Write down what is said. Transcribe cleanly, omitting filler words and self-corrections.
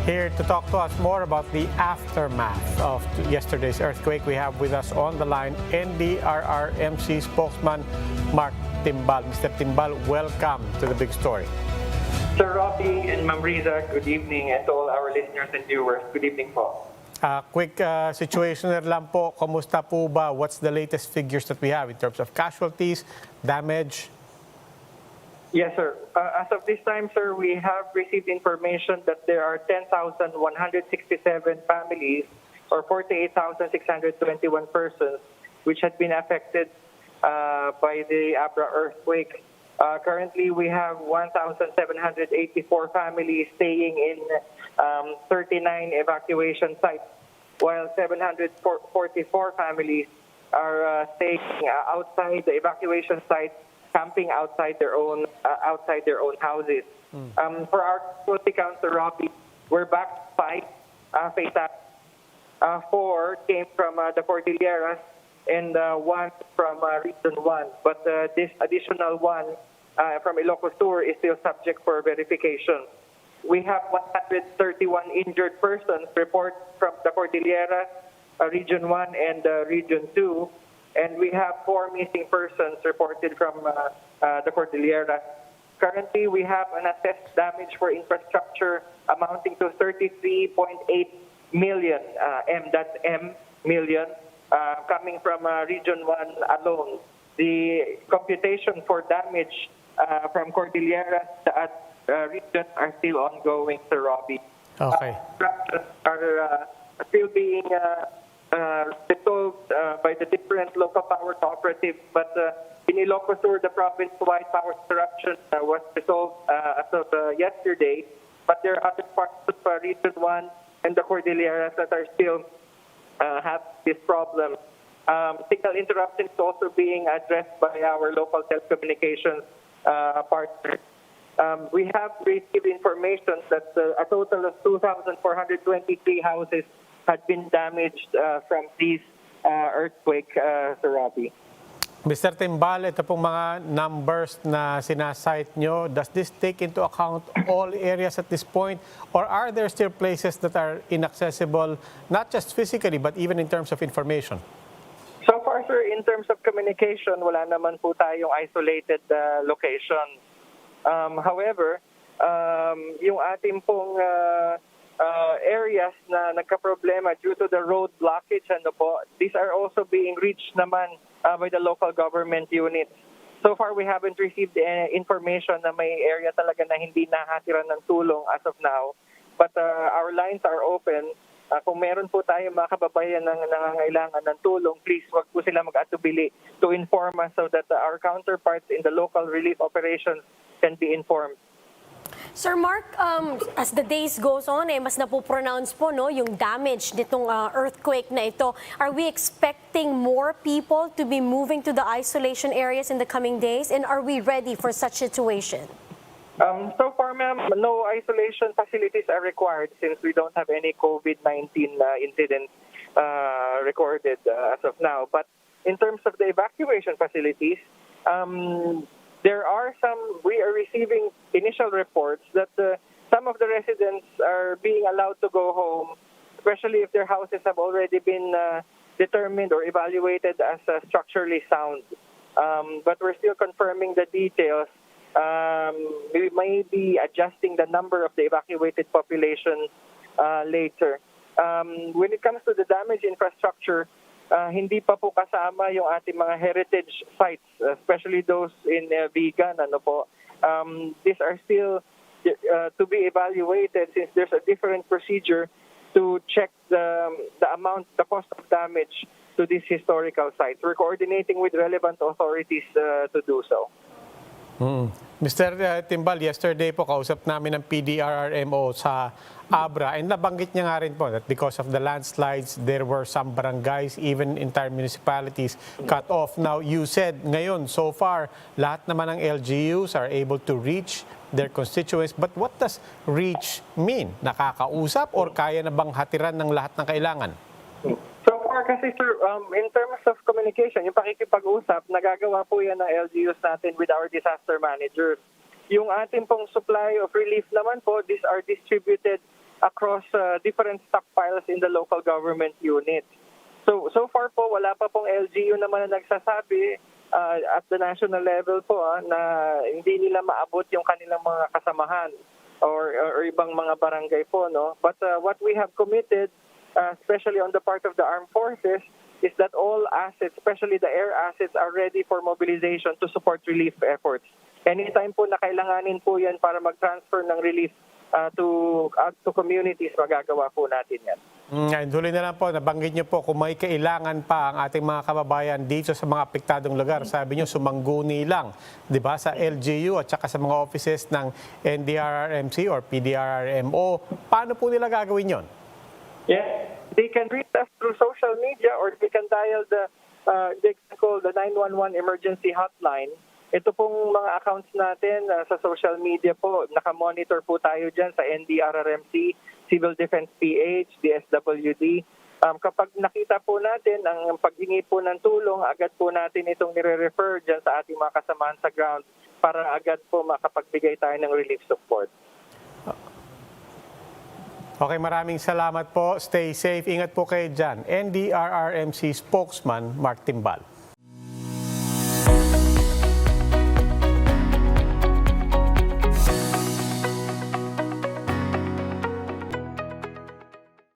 Here to talk to us more about the aftermath of yesterday's earthquake, we have with us on the line NDRMMC spokesman Mark Timbal. Mr. Timbal, welcome to the big story. Sir Robbie and Ma'am Riza, good evening, and to all our listeners and viewers, good evening po. Quick situationer lang po, kamusta po ba? What's the latest figures that we have in terms of casualties, damage? Yes, sir. As of this time, sir, we have received information that there are 10,167 families or 48,621 persons which had been affected by the Abra earthquake. Currently, we have 1,784 families staying in 39 evacuation sites, while 744 families are staying outside the evacuation sites, camping outside their own houses. For our casualty count, Sir Robbie, we're back 5 fatalities. 4 came from the Cordilleras and 1 from Region 1. But this additional one from Ilocos is still subject for verification. We have 131 injured persons report from the Cordilleras, Region 1 and Region 2. And we have 4 missing persons reported from the Cordillera. Currently, we have an assessed damage for infrastructure amounting to 33.8 million, million, coming from Region 1 alone. The computation for damage from Cordillera at region are still ongoing, Sir Robbie. Okay. Are still being resolved by the different local power cooperatives, but in Ilocos, the province-wide power interruption was resolved as of yesterday, but there are other parts of Region 1 and the Cordilleras that are still have this problem. Signal interruption is also being addressed by our local telecommunications partners. We have received information that a total of 2,423 houses had been damaged from this earthquake, Sir Robbie. Mr. Timbal, ito pong mga numbers na sinasite nyo, does this take into account all areas at this point? Or are there still places that are inaccessible, not just physically, but even in terms of information? So far, sir, in terms of communication, wala naman po tayong isolated location. However, yung ating pong areas na nagka-problema due to the road blockage, these are also being reached naman by the local government units. So far, we haven't received information na may area talaga na hindi nahatiran ng tulong as of now. But our lines are open. Kung meron po tayo mga kababayan na nangangailangan ng tulong, please wag po sila mag-atubili to inform us so that our counterparts in the local relief operations can be informed. Sir Mark, as the days goes on, mas napopronounce po yung damage nitong earthquake na ito. Are we expecting more people to be moving to the isolation areas in the coming days? And are we ready for such situation? So far, ma'am, no isolation facilities are required since we don't have any COVID-19 incidents recorded as of now. But in terms of the evacuation facilities, we are receiving initial reports that some of the residents are being allowed to go home, especially if their houses have already been determined or evaluated as structurally sound. But we're still confirming the details. We may be adjusting the number of the evacuated population later. When it comes to the damaged infrastructure, hindi pa po kasama yung ating mga heritage sites, especially those in Vigan. These are still to be evaluated since there's a different procedure to check the cost of damage to these historical sites. We're coordinating with relevant authorities to do so. Mr. Timbal, yesterday po kausap namin ng PDRRMO sa Abra and nabanggit niya nga rin po that because of the landslides, there were some barangays, even entire municipalities cut off. Now, you said ngayon, so far, lahat naman ng LGUs are able to reach their constituents. But what does reach mean? Nakakausap or kaya na bang hatiran ng lahat ng kailangan? So far kasi, sir, in terms of communication, yung pakikipag-usap, nagagawa po yan ng LGUs natin with our disaster managers. Yung ating pong supply of relief naman po, these are distributed across different stockpiles in the local government units. So far po, wala pa pong LGU naman na nagsasabi at the national level po na hindi nila maabot yung kanilang mga kasamahan or ibang mga barangay po. No? But what we have committed, especially on the part of the armed forces, is that all assets, especially the air assets, are ready for mobilization to support relief efforts. Anytime po na kailanganin po yan para mag-transfer ng relief to communities, magagawa po natin yan. Ngayon, huli na lang po, nabanggit niyo po kung may kailangan pa ang ating mga kababayan dito sa mga apektadong lugar. Sabi niyo, sumangguni lang, di ba, sa LGU at saka sa mga offices ng NDRMMC or PDRRMO. Paano po nila gagawin yon? Yeah, they can reach us through social media or they can dial they can call the 911 emergency hotline. Ito pong mga accounts natin sa social media po, nakamonitor po tayo dyan sa NDRRMC, Civil Defense PH, DSWD. Kapag nakita po natin ang paghingi po ng tulong, agad po natin itong nire-refer dyan sa ating mga kasamahan sa ground para agad po makapagbigay tayo ng relief support. Okay, maraming salamat po. Stay safe. Ingat po kayo dyan. NDRRMC Spokesman Mark Timbal.